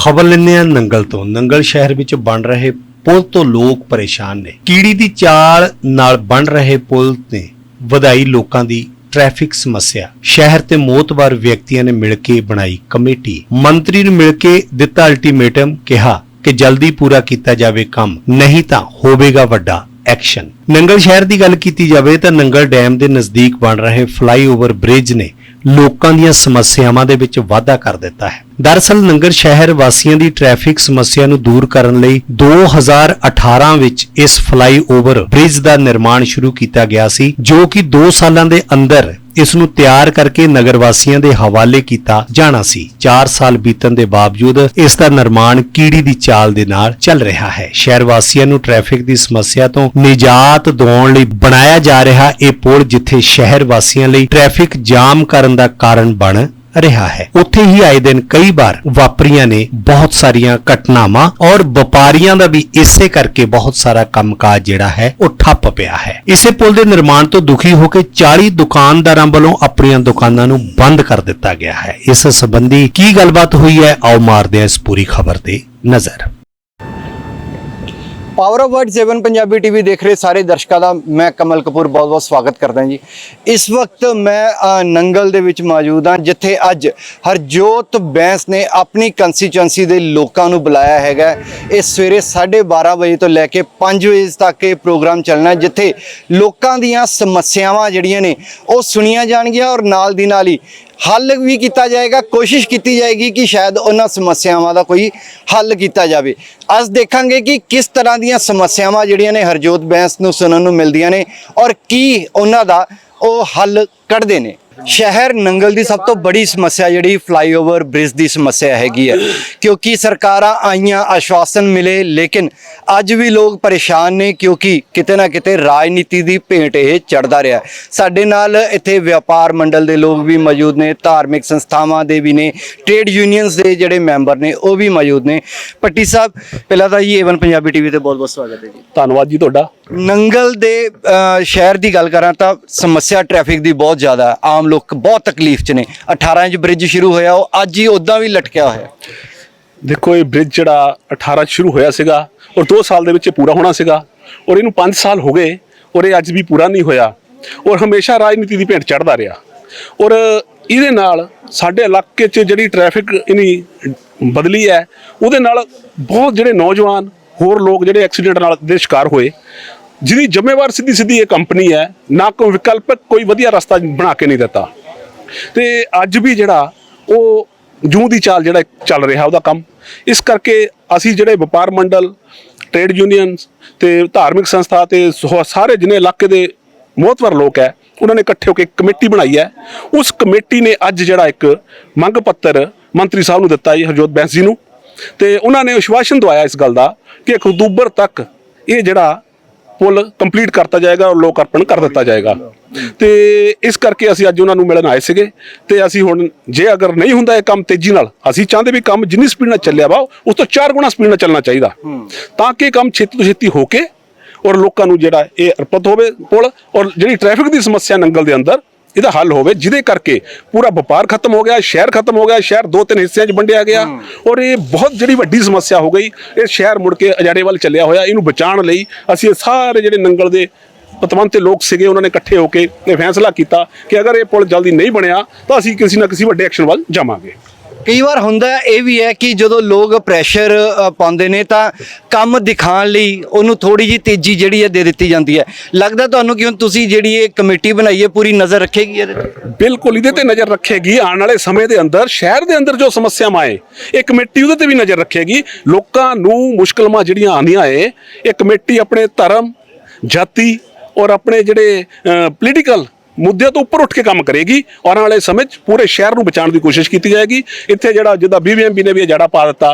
खबर लेने नंगल तो नंगल शहर विच बन रहे पुल तो लोग परेशान ने। कीड़ी दी चाल नाल बन रहे पुल ने वधाई लोकां दी ट्रैफिक समस्या। शहर ते मोतबार व्यक्तियों ने मिलके बनाई कमेटी। मंत्री ने मिलके दिता अल्टीमेटम, कहा कि जल्दी पूरा किया जावे काम, नहीं तां होवेगा वड्डा एक्शन। नंगल शहर की गल की जाए तो नंगल डैम के नजदीक बन रहे फ्लाईओवर ब्रिज ने लोकां ਦੀਆਂ ਸਮੱਸਿਆਵਾਂ ਦੇ ਵਿੱਚ ਵਾਧਾ ਕਰ ਦਿੱਤਾ ਹੈ। दरअसल नंगल शहर वासियों की ट्रैफिक समस्या ਨੂੰ दूर ਕਰਨ ਲਈ 2018 ਵਿੱਚ ਇਸ फ्लाईओवर ब्रिज ਦਾ ਨਿਰਮਾਣ ਸ਼ੁਰੂ ਕੀਤਾ ਗਿਆ ਸੀ, ਜੋ ਕਿ 2 ਸਾਲਾਂ ਦੇ ਅੰਦਰ ਇਸ ਨੂੰ ਤਿਆਰ ਕਰਕੇ ਨਗਰ ਵਾਸੀਆਂ ਦੇ ਹਵਾਲੇ ਕੀਤਾ ਜਾਣਾ ਸੀ। 4 ਸਾਲ ਬੀਤਣ ਦੇ ਬਾਵਜੂਦ ਇਸ ਦਾ ਨਿਰਮਾਣ ਕੀੜੀ ਦੀ ਚਾਲ ਦੇ ਨਾਲ ਚੱਲ ਰਿਹਾ ਹੈ। ਸ਼ਹਿਰ ਵਾਸੀਆਂ ਨੂੰ ਟ੍ਰੈਫਿਕ ਦੀ ਸਮੱਸਿਆ ਤੋਂ ਨਿਜਾਤ ਦਿਵਾਉਣ ਲਈ ਬਣਾਇਆ ਜਾ ਰਿਹਾ ਇਹ ਪੁਲ, ਜਿੱਥੇ ਸ਼ਹਿਰ ਵਾਸੀਆਂ ਲਈ ਟ੍ਰੈਫਿਕ ਜਾਮ ਕਰਨ ਦਾ ਕਾਰਨ ਬਣ ਰਿਹਾ ਹੈ, ਉੱਥੇ ਹੀ ਆਏ ਦਿਨ ਕਈ ਵਾਰ ਵਾਪਰੀਆਂ ਨੇ ਬਹੁਤ ਸਾਰੀਆਂ ਘਟਨਾਵਾਂ ਔਰ ਵਪਾਰੀਆਂ ਦਾ ਵੀ ਇਸੇ ਕਰਕੇ ਬਹੁਤ ਸਾਰਾ ਕੰਮਕਾਜ ਜਿਹੜਾ ਹੈ ਉਹ ਠੱਪ ਪਿਆ ਹੈ। ਇਸੇ ਪੁਲ ਦੇ ਨਿਰਮਾਣ ਤੋਂ ਦੁਖੀ ਹੋ ਕੇ 40 ਦੁਕਾਨਦਾਰਾਂ ਵੱਲੋਂ ਆਪਣੀਆਂ ਦੁਕਾਨਾਂ ਨੂੰ ਬੰਦ ਕਰ ਦਿੱਤਾ ਗਿਆ ਹੈ। ਇਸ ਸੰਬੰਧੀ ਕੀ ਗੱਲਬਾਤ ਹੋਈ ਹੈ, ਆਓ ਮਾਰਦੇ ਹਾਂ ਇਸ ਪੂਰੀ ਖਬਰ ਤੇ ਨਜ਼ਰ। Power of word 7 Punjabi TV देख रहे सारे दर्शकों का मैं कमल कपूर बहुत बहुत स्वागत करता जी। इस वक्त मैं नंगल दे विच मौजूद हाँ, जिथे अज हरजोत बैंस ने अपनी कंस्टीट्यूएंसी के लोगों को बुलाया है। इस सवेरे 12:30 बजे तो लैके 5 बजे तक ये प्रोग्राम चलना है, जिथे लोगों ਦੀਆਂ समस्यावां ਜਿਹੜੀਆਂ ਨੇ ਉਹ ਸੁਣੀਆਂ ਜਾਣਗੀਆਂ और नाल दी नाल ही हल भी किया जाएगा। कोशिश की जाएगी कि शायद उन्होंने समस्यावां का कोई हल किया जाए। अस देखांगे कि किस तरह दी समस्यावां जिहड़ियां ने हरजोत बैंस नूं सुनन नूं मिलदियां ने और की उन्हां दा ओह हल कढदे ने। शहर नंगल की सब तो बड़ी समस्या जी फ्लाईओवर ब्रिज की समस्या हैगी है, क्योंकि सरकारां आईयां, आश्वासन मिले, लेकिन अज भी लोग परेशान ने, क्योंकि किते ना किते राजनीति की भेंट ये चढ़ता रहा है। साडे नाल इत्थे व्यापार मंडल के लोग भी मौजूद ने, धार्मिक संस्थावां दे भी ने, ट्रेड यूनियंस के जिहड़े मैंबर ने वो भी मौजूद ने। पट्टी साहब, पहला तो जी A1 पंजाबी टीवी ते बहुत बहुत स्वागत है जी। धन्यवाद जी तुहाडा। नंगल दे शहर की गल करा तो समस्या ट्रैफिक की बहुत ज़्यादा, आम लोग बहुत तकलीफ च ने। 18 इंच ब्रिज शुरू होया, वो अज ही उदा भी लटकिया होया। देखो ये ब्रिज जिहड़ा 18 शुरू होया सीगा और 2 साल दे विच पूरा होना सीगा, और इनू 5 साल हो गए और ये अज भी पूरा नहीं होया, और हमेशा राजनीति की भेंट चढ़ता रहा। और इहदे नाल साडे इलाके च जिहड़ी ट्रैफिक इन्नी बदली है, उहदे नाल बहुत जिहड़े नौजवान होर लोग जिहड़े एक्सीडेंट नाल दे शिकार होए, जिहदी जिम्मेवार सीधी सीधी ये कंपनी है, ना कोई विकल्पक कोई वधिया रस्ता बना के नहीं दिता। तो अज भी जिहड़ा वो जूं दी चाल जिहड़ा चल रहा उहदा काम, इस करके असी जिहड़े व्यापार मंडल, ट्रेड यूनियंस ते धार्मिक संस्था ते सारे जिन्ने इलाके दे मोहतवर लोग है, उन्होंने इकट्ठे होकर एक कमेटी बनाई है। उस कमेटी ने अज जिहड़ा एक मंग पत्र मंत्री साहब नूं दिता जी, हरजोत बैंस जी नूं, ते उन्होंने आश्वासन दवाया इस गल का कि अक्तूबर तक ये जिहड़ा पुल कंप्लीट करता जाएगा और लोकार्पण कर दिता जाएगा। तो इस करके असीं अज उन्होंने मिलन आए सीगे, ते असीं हुण जे अगर नहीं हुंदा ये काम तेजी नाल, असीं चाहते भी काम जिन्नी स्पीड नाल चलिया वा उस तो 4 गुणा स्पीड नाल चलना चाहिए, ताकि काम छेती तो छेती होके और लोकां नूं जिहड़ा ये अर्पित होवे पुल, और जिहड़ी ट्रैफिक की समस्या नंगल दे अंदर ਇਹਦਾ हल होवे, जिदे करके पूरा व्यापार खत्म हो गया, शहर खत्म हो गया, शहर 2-3 हिस्सों में वंडिया गया, और ये बहुत जिहड़ी वड्डी समस्या हो गई। ये शहर मुड़ के अजाड़े वाल चलिया होया। इनू बचाने लई असीं सारे जिहड़े नंगल दे पतवंते लोग सीगे, उन्होंने इकट्ठे होकर ये फैसला किया कि अगर ये पुल जल्दी नहीं बनया तो असीं किसी ना किसी वड्डे एक्शन वाल जावांगे। कई बार हुंदा ये भी है कि जो लोग प्रैशर पाते हैं तो काम दिखाने लई उन्होंने थोड़ी जी तेजी जिहड़ी है दे दी जाती है। लगता तुहानूं कि हुण तुसीं जिहड़ी ये कमेटी बनाई है पूरी नज़र रखेगी इहदे ते? बिल्कुल इहदे ते नज़र रखेगी। आने वाले समय के अंदर शहर के अंदर जो समस्यावां है, ये कमेटी उहदे ते भी नज़र रखेगी। लोकां नूं मुश्किलां जिहड़ियां आंदियां है, ये कमेटी अपने धर्म, जाति और अपने जिहड़े पोलीटिकल मुद्दे तो उपर उठ के काम करेगी, और आने वाले समय पूरे शहर को बचाने की कोशिश की जाएगी। इत्थे जिहड़ा जिद्दां BBMP ने भी एजेंडा पा दिता,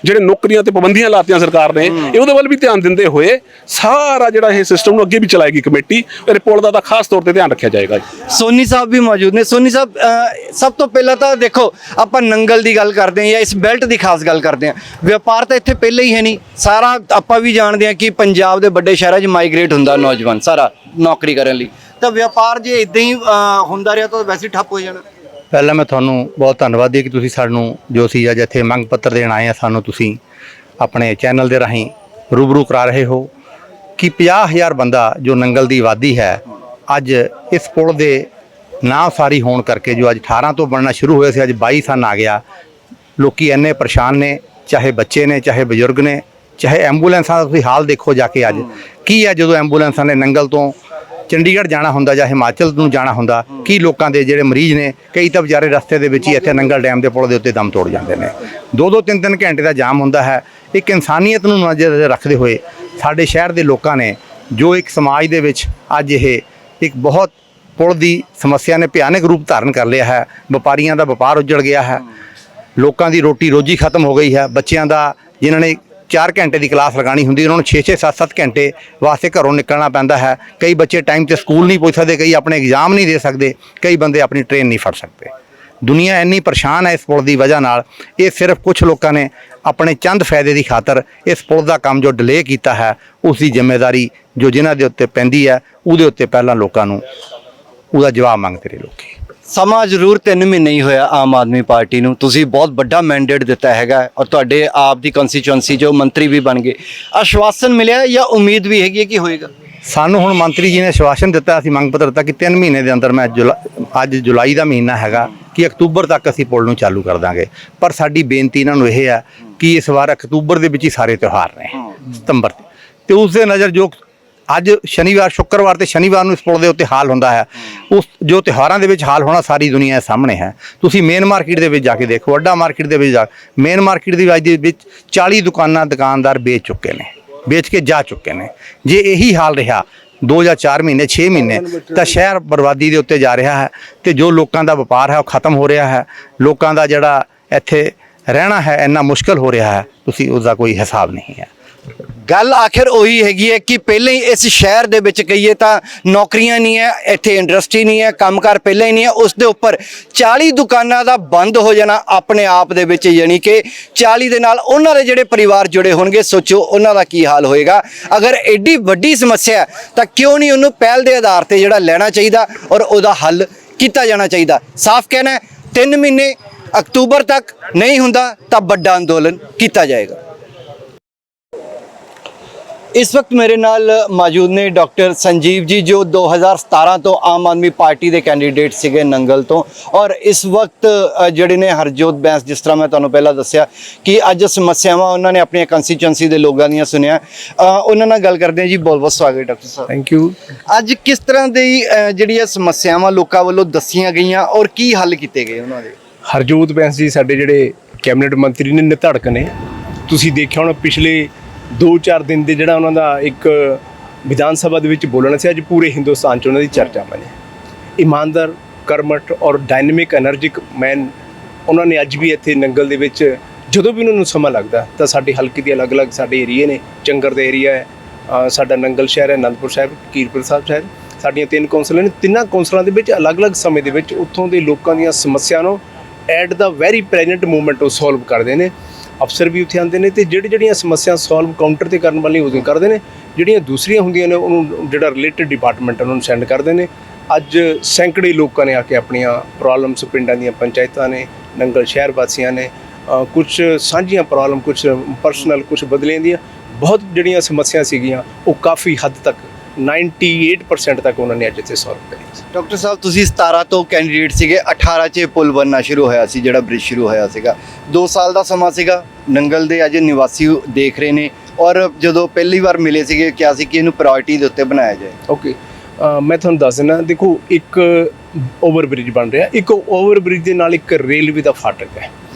जिहड़े नौकरियां ते पाबंदियां लातियां सरकार ने, इहदे वल भी ध्यान दिंदे होए सारा जिहड़ा ये सिस्टम अगे भी चलाएगी कमेटी, और पुल दा खास तौर पर ध्यान रखा जाएगा। सोनी साहब भी मौजूद ने। सोनी साहब, सब तो पहला तो देखो आपां नंगल की गल करते हैं या इस बेल्ट की खास गल करते हैं, व्यापार तो इत्थे पहले ही है नहीं। सारा आपां भी जानते हैं कि पंजाब के बड़े शहरों में माइग्रेट हुंदा नौजवान सारा नौकरी करने लई, तो व्यापार जे इदां ही हुंदा रहा तो वैसे ठप्प हो जाना। ਪਹਿਲਾਂ ਮੈਂ ਤੁਹਾਨੂੰ ਬਹੁਤ ਧੰਨਵਾਦੀ ਕਿ ਤੁਸੀਂ ਸਾਨੂੰ ਜੋ ਅਸੀਂ ਅੱਜ ਇੱਥੇ ਮੰਗ ਪੱਤਰ ਦੇਣ ਆਏ ਆ ਸਾਨੂੰ ਤੁਸੀਂ ਆਪਣੇ ਚੈਨਲ ਦੇ ਰਾਹੀਂ ਰੂਬਰੂ ਕਰਾ ਰਹੇ ਹੋ ਕਿ 50,000 ਬੰਦਾ ਜੋ ਨੰਗਲ ਦੀ ਆਬਾਦੀ ਹੈ ਅੱਜ ਇਸ ਪੁਲ ਦੇ ਨਾ ਸਾਰੀ ਹੋਣ ਕਰਕੇ ਜੋ ਅੱਜ 18 ਤੋਂ ਬਣਨਾ ਸ਼ੁਰੂ ਹੋਇਆ ਸੀ ਅੱਜ 22 ਸਾਲ ਆ ਗਿਆ। ਲੋਕੀ ਇੰਨੇ ਪਰੇਸ਼ਾਨ ਨੇ, ਚਾਹੇ ਬੱਚੇ ਨੇ, ਚਾਹੇ ਬਜ਼ੁਰਗ ਨੇ, ਚਾਹੇ ਐਂਬੂਲੈਂਸਾਂ ਦਾ ਤੁਸੀਂ ਹਾਲ ਦੇਖੋ ਜਾ ਕੇ ਅੱਜ ਕੀ ਹੈ। ਜਦੋਂ ਐਂਬੂਲੈਂਸਾਂ ਨੇ ਨੰਗਲ ਤੋਂ ਚੰਡੀਗੜ੍ਹ ਜਾਣਾ ਹੁੰਦਾ ਜਾਂ ਹਿਮਾਚਲ ਨੂੰ ਜਾਣਾ ਹੁੰਦਾ, ਕੀ ਲੋਕਾਂ ਦੇ ਜਿਹੜੇ ਮਰੀਜ਼ ਨੇ ਕਈ ਤਾਂ ਵਿਚਾਰੇ ਰਸਤੇ ਦੇ ਵਿੱਚ ਹੀ ਇੱਥੇ ਨੰਗਲ ਡੈਮ ਦੇ ਪੁਲ ਦੇ ਉੱਤੇ ਦਮ ਤੋੜ ਜਾਂਦੇ ਨੇ। 2-2 3-3 ਘੰਟੇ ਦਾ ਜਾਮ ਹੁੰਦਾ ਹੈ। ਇੱਕ ਇਨਸਾਨੀਅਤ ਨੂੰ ਨਜ਼ਰ ਰੱਖਦੇ ਹੋਏ ਸਾਡੇ ਸ਼ਹਿਰ ਦੇ ਲੋਕਾਂ ਨੇ ਜੋ ਇੱਕ ਸਮਾਜ ਦੇ ਵਿੱਚ ਅੱਜ ਇਹ ਇੱਕ ਬਹੁਤ ਪੁਲ ਦੀ ਸਮੱਸਿਆ ਨੇ ਭਿਆਨਕ ਰੂਪ ਧਾਰਨ ਕਰ ਲਿਆ ਹੈ। ਵਪਾਰੀਆਂ ਦਾ ਵਪਾਰ ਉੱਜੜ ਗਿਆ ਹੈ, ਲੋਕਾਂ ਦੀ ਰੋਟੀ ਰੋਜੀ ਖਤਮ ਹੋ ਗਈ ਹੈ। ਬੱਚਿਆਂ ਦਾ ਜਿਨ੍ਹਾਂ ਨੇ 4 ਘੰਟੇ ਦੀ ਕਲਾਸ ਲਗਾਉਣੀ ਹੁੰਦੀ ਉਹਨਾਂ ਨੂੰ 6-6 7-7 ਘੰਟੇ ਵਾਸਤੇ ਘਰੋਂ ਨਿਕਲਣਾ ਪੈਂਦਾ ਹੈ। ਕਈ ਬੱਚੇ ਟਾਈਮ ਤੇ ਸਕੂਲ ਨਹੀਂ ਪਹੁੰਚ ਸਕਦੇ, ਕਈ ਆਪਣੇ ਐਗਜ਼ਾਮ ਨਹੀਂ ਦੇ ਸਕਦੇ, ਕਈ ਬੰਦੇ ਆਪਣੀ ਟ੍ਰੇਨ ਨਹੀਂ ਫੜ ਸਕਦੇ। ਦੁਨੀਆ ਇੰਨੀ ਪਰੇਸ਼ਾਨ ਹੈ ਇਸ ਪੁਲ ਦੀ ਵਜ੍ਹਾ ਨਾਲ। ਇਹ ਸਿਰਫ ਕੁਝ ਲੋਕਾਂ ਨੇ ਆਪਣੇ ਚੰਦ ਫਾਇਦੇ ਦੀ ਖਾਤਰ ਇਸ ਪੁਲ ਦਾ ਕੰਮ ਜੋ ਡਿਲੇ ਕੀਤਾ ਹੈ ਉਸ ਦੀ ਜ਼ਿੰਮੇਵਾਰੀ ਜੋ ਜਿਨ੍ਹਾਂ ਦੇ ਉੱਤੇ ਪੈਂਦੀ ਹੈ ਉਹਦੇ ਉੱਤੇ ਪਹਿਲਾਂ ਲੋਕਾਂ ਨੂੰ ਉਹਦਾ ਜਵਾਬ ਮੰਗਦੇ ਰਹੇ ਲੋਕੀ। ਸਮਾਂ ਜ਼ਰੂਰ 3 ਮਹੀਨੇ ਹੀ ਹੋਇਆ ਆਮ ਆਦਮੀ ਪਾਰਟੀ ਨੂੰ, ਤੁਸੀਂ ਬਹੁਤ ਵੱਡਾ ਮੈਂਡੇਟ ਦਿੱਤਾ ਹੈਗਾ ਔਰ ਤੁਹਾਡੇ ਆਪ ਦੀ ਕੰਸਟੀਚੁਐਂਸੀ ਜੋ ਮੰਤਰੀ ਵੀ ਬਣ ਗਏ, ਆਸ਼ਵਾਸਨ ਮਿਲਿਆ ਜਾਂ ਉਮੀਦ ਵੀ ਹੈਗੀ ਹੈ ਕਿ ਹੋਏਗਾ? ਸਾਨੂੰ ਹੁਣ ਮੰਤਰੀ ਜੀ ਨੇ ਆਸ਼ਵਾਸਨ ਦਿੱਤਾ, ਅਸੀਂ ਮੰਗ ਪੱਤਰ ਦਿੱਤਾ ਕਿ 3 ਮਹੀਨੇ ਦੇ ਅੰਦਰ ਅੱਜ ਜੁਲਾਈ ਦਾ ਮਹੀਨਾ ਹੈਗਾ ਕਿ ਅਕਤੂਬਰ ਤੱਕ ਅਸੀਂ ਪੁਲ ਨੂੰ ਚਾਲੂ ਕਰ ਦਾਂਗੇ। ਪਰ ਸਾਡੀ ਬੇਨਤੀ ਇਹਨਾਂ ਨੂੰ ਇਹ ਹੈ ਕਿ ਇਸ ਵਾਰ ਅਕਤੂਬਰ ਦੇ ਵਿੱਚ ਹੀ ਸਾਰੇ ਤਿਉਹਾਰ ਨੇ, ਸਤੰਬਰ ਤੇ ਉਸ ਦੇ ਨਜ਼ਰ ਜੋ ਅੱਜ ਸ਼ਨੀਵਾਰ ਸ਼ੁੱਕਰਵਾਰ ਤੇ ਸ਼ਨੀਵਾਰ ਨੂੰ ਇਸ ਪੁਲ ਦੇ ਉੱਤੇ ਹਾਲ ਹੁੰਦਾ ਹੈ, ਉਸ ਜੋ ਤਿਉਹਾਰਾਂ ਦੇ ਵਿੱਚ ਹਾਲ ਹੋਣਾ ਸਾਰੀ ਦੁਨੀਆ ਦੇ ਸਾਹਮਣੇ ਹੈ। ਤੁਸੀਂ ਮੇਨ ਮਾਰਕੀਟ ਦੇ ਵਿੱਚ ਜਾ ਕੇ ਦੇਖੋ, ਅੱਡਾ ਮਾਰਕੀਟ ਦੇ ਵਿੱਚ ਜਾ ਮੇਨ ਮਾਰਕੀਟ ਦੀ ਅੱਜ ਦੇ ਵਿੱਚ 40 ਦੁਕਾਨਦਾਰ ਵੇਚ ਚੁੱਕੇ ਨੇ, ਵੇਚ ਕੇ ਜਾ ਚੁੱਕੇ ਨੇ। ਜੇ ਇਹੀ ਹਾਲ ਰਿਹਾ 2 ਜਾਂ 4 ਮਹੀਨੇ 6 ਮਹੀਨੇ ਤਾਂ ਸ਼ਹਿਰ ਬਰਬਾਦੀ ਦੇ ਉੱਤੇ ਜਾ ਰਿਹਾ ਹੈ ਤੇ ਜੋ ਲੋਕਾਂ ਦਾ ਵਪਾਰ ਹੈ ਉਹ ਖਤਮ ਹੋ ਰਿਹਾ ਹੈ। ਲੋਕਾਂ ਦਾ ਜਿਹੜਾ ਇੱਥੇ ਰਹਿਣਾ ਹੈ ਇੰਨਾ ਮੁਸ਼ਕਲ ਹੋ ਰਿਹਾ ਹੈ, ਤੁਸੀਂ ਉਸ ਦਾ ਕੋਈ ਹਿਸਾਬ ਨਹੀਂ ਹੈ। ਗੱਲ ਆਖਿਰ ਉਹੀ ਹੈਗੀ ਹੈ ਕਿ ਪਹਿਲਾਂ ਹੀ ਇਸ ਸ਼ਹਿਰ ਦੇ ਵਿੱਚ ਕਹੀਏ ਤਾਂ ਨੌਕਰੀਆਂ ਨਹੀਂ ਹੈ, ਇੱਥੇ ਇੰਡਸਟਰੀ ਨਹੀਂ ਹੈ, ਕੰਮਕਾਰ ਪਹਿਲਾਂ ਹੀ ਨਹੀਂ ਹੈ। ਉਸ ਦੇ ਉੱਪਰ 40 ਦੁਕਾਨਾਂ ਦਾ ਬੰਦ ਹੋ ਜਾਣਾ ਆਪਣੇ ਆਪ ਦੇ ਵਿੱਚ, ਯਾਨੀ ਕਿ 40 ਦੇ ਨਾਲ ਉਹਨਾਂ ਦੇ ਜਿਹੜੇ ਪਰਿਵਾਰ ਜੁੜੇ ਹੋਣਗੇ, ਸੋਚੋ ਉਹਨਾਂ ਦਾ ਕੀ ਹਾਲ ਹੋਏਗਾ। ਅਗਰ ਐਡੀ ਵੱਡੀ ਸਮੱਸਿਆ ਹੈ ਤਾਂ ਕਿਉਂ ਨਹੀਂ ਉਹਨੂੰ ਪਹਿਲ ਦੇ ਆਧਾਰ ਤੇ ਜਿਹੜਾ ਲੈਣਾ ਚਾਹੀਦਾ ਔਰ ਉਹਦਾ ਹੱਲ ਕੀਤਾ ਜਾਣਾ ਚਾਹੀਦਾ। ਸਾਫ਼ ਕਹਿਣਾ ਹੈ 3 ਮਹੀਨੇ ਅਕਤੂਬਰ ਤੱਕ ਨਹੀਂ ਹੁੰਦਾ ਤਾਂ ਵੱਡਾ ਅੰਦੋਲਨ ਕੀਤਾ ਜਾਏਗਾ। ਇਸ ਵਕਤ ਮੇਰੇ ਨਾਲ ਮੌਜੂਦ ਨੇ ਡਾਕਟਰ ਸੰਜੀਵ ਜੀ ਜੋ 2017 ਤੋਂ ਆਮ ਆਦਮੀ ਪਾਰਟੀ ਦੇ ਕੈਂਡੀਡੇਟ ਸੀਗੇ ਨੰਗਲ ਤੋਂ, ਔਰ ਇਸ ਵਕਤ ਜਿਹੜੇ ਨੇ ਹਰਜੋਤ ਬੈਂਸ, ਜਿਸ ਤਰ੍ਹਾਂ ਮੈਂ ਤੁਹਾਨੂੰ ਪਹਿਲਾਂ ਦੱਸਿਆ ਕਿ ਅੱਜ ਸਮੱਸਿਆਵਾਂ ਉਹਨਾਂ ਨੇ ਆਪਣੀਆਂ ਕੰਸਟੀਚੁਐਂਸੀ ਦੇ ਲੋਕਾਂ ਦੀਆਂ ਸੁਣਿਆ। ਉਹਨਾਂ ਨਾਲ ਗੱਲ ਕਰਦੇ ਹਾਂ ਜੀ। ਬਹੁਤ ਬਹੁਤ ਸਵਾਗਤ ਡਾਕਟਰ ਸਾਹਿਬ। Thank you. ਅੱਜ ਕਿਸ ਤਰ੍ਹਾਂ ਦੀ ਜਿਹੜੀਆਂ ਸਮੱਸਿਆਵਾਂ ਲੋਕਾਂ ਵੱਲੋਂ ਦੱਸੀਆਂ ਗਈਆਂ ਔਰ ਕੀ ਹੱਲ ਕੀਤੇ ਗਏ ਉਹਨਾਂ ਦੇ? ਹਰਜੋਤ ਬੈਂਸ ਜੀ ਸਾਡੇ ਜਿਹੜੇ ਕੈਬਨਿਟ ਮੰਤਰੀ ਨੇ, ਨਿਧੜਕ ਨੇ। ਤੁਸੀਂ ਦੇਖਿਆ ਹੁਣ ਪਿਛਲੇ 2-4 ਦਿਨ ਦੇ ਜਿਹੜਾ ਉਹਨਾਂ ਦਾ ਇੱਕ ਵਿਧਾਨ ਸਭਾ ਦੇ ਵਿੱਚ ਬੋਲਣਾ ਸੀ, ਅੱਜ ਪੂਰੇ ਹਿੰਦੁਸਤਾਨ 'ਚ ਉਹਨਾਂ ਦੀ ਚਰਚਾ ਬਣੀ। ਇਮਾਨਦਾਰ, ਕਰਮਠ ਔਰ ਡਾਇਨਾਮਿਕ એનર્ਜਿਕ ਮੈਨ ਉਹਨਾਂ ਨੇ ਅੱਜ ਵੀ ਇੱਥੇ ਨੰਗਲ ਦੇ ਵਿੱਚ ਜਦੋਂ ਵੀ ਉਹਨਾਂ ਨੂੰ ਸਮਾਂ ਲੱਗਦਾ ਤਾਂ ਸਾਡੇ ਹਲਕੇ ਦੇ ਅਲੱਗ-ਅਲੱਗ ਸਾਡੇ ਏਰੀਏ ਨੇ, ਚੰਗਰ ਦਾ ਏਰੀਆ ਹੈ, ਸਾਡਾ ਨੰਗਲ ਸ਼ਹਿਰ ਹੈ, ਅਨੰਦਪੁਰ ਸਾਹਿਬ, ਕੀਰਤਪੁਰ ਸਾਹਿਬ ਸ਼ਹਿਰ, ਸਾਡੀਆਂ 3 ਕੌਂਸਲਾਂ ਨੇ। ਤਿੰਨਾਂ ਕੌਂਸਲਾਂ ਦੇ ਵਿੱਚ ਅਲੱਗ-ਅਲੱਗ ਸਮੇਂ ਦੇ ਵਿੱਚ ਉੱਥੋਂ ਦੇ ਲੋਕਾਂ ਦੀਆਂ ਸਮੱਸਿਆ ਨੂੰ at the very present moment ਉਹ ਸੋਲਵ ਕਰਦੇ ਨੇ। ਅਫਸਰ ਵੀ ਉੱਥੇ ਆਉਂਦੇ ਨੇ ਤੇ ਜਿਹੜੀਆਂ ਸਮੱਸਿਆ ਸੋਲਵ ਕਾਊਂਟਰ ਤੇ ਕਰਨ ਵਾਲੀਆਂ ਉਦੋਂ ਕਰਦੇ ਨੇ, ਜਿਹੜੀਆਂ ਦੂਸਰੀਆਂ ਹੁੰਦੀਆਂ ਨੇ ਉਹਨੂੰ ਜਿਹੜਾ ਰਿਲੇਟਡ ਡਿਪਾਰਟਮੈਂਟ ਉਹਨਾਂ ਨੂੰ ਸੈਂਡ ਕਰਦੇ ਨੇ। ਅੱਜ ਸੈਂਕੜੇ ਲੋਕਾਂ ਨੇ ਆ ਕੇ ਆਪਣੀਆਂ ਪ੍ਰੋਬਲਮਸ, ਪਿੰਡਾਂ ਦੀਆਂ ਪੰਚਾਇਤਾਂ ਨੇ, ਨੰਗਲ ਸ਼ਹਿਰ ਵਾਸੀਆਂ ਨੇ, ਕੁਝ ਸਾਂਝੀਆਂ ਪ੍ਰੋਬਲਮ, ਕੁਝ ਪਰਸਨਲ, ਕੁਝ ਬਦਲੀਆਂ ਦੀਆਂ ਬਹੁਤ ਜਿਹੜੀਆਂ ਸਮੱਸਿਆ ਸੀਗੀਆਂ ਉਹ ਕਾਫੀ ਹੱਦ ਤੱਕ 98% ਤੱਕ ਉਹਨਾਂ ਨੇ ਅੱਜ ਇੱਥੇ ਸੋਲਵ ਕਰੀ। ਡਾਕਟਰ ਸਾਹਿਬ ਤੁਸੀਂ 17 ਤੋਂ ਕੈਂਡੀਡੇਟ ਸੀਗੇ, 18 'ਚ ਪੁਲ ਬਣਨਾ ਸ਼ੁਰੂ ਹੋਇਆ ਸੀ, ਜਿਹੜਾ ਬ੍ਰਿਜ ਸ਼ੁਰੂ ਹੋਇਆ ਸੀਗਾ। 2 ਸਾਲ ਦਾ ਸਮਾਂ ਸੀਗਾ। ਨੰਗਲ ਦੇ ਅੱਜ ਨਿਵਾਸੀ ਦੇਖ ਰਹੇ ਨੇ ਔਰ ਜਦੋਂ ਪਹਿਲੀ ਵਾਰ ਮਿਲੇ ਸੀਗੇ ਕਿਹਾ ਸੀ ਕਿ ਇਹਨੂੰ ਪ੍ਰਾਇੋਰਟੀ ਦੇ ਉੱਤੇ ਬਣਾਇਆ ਜਾਏ। ਓਕੇ, ਮੈਂ ਤੁਹਾਨੂੰ ਦੱਸ ਦਿੰਦਾ। ਦੇਖੋ, ਇੱਕ ਓਵਰ ਬ੍ਰਿਜ ਬਣ ਰਿਹਾ, ਇੱਕ ਓਵਰ ਬ੍ਰਿਜ ਦੇ ਨਾਲ ਇੱਕ ਰੇਲਵੇ ਦਾ ਫਾਟਕ ਹੈ,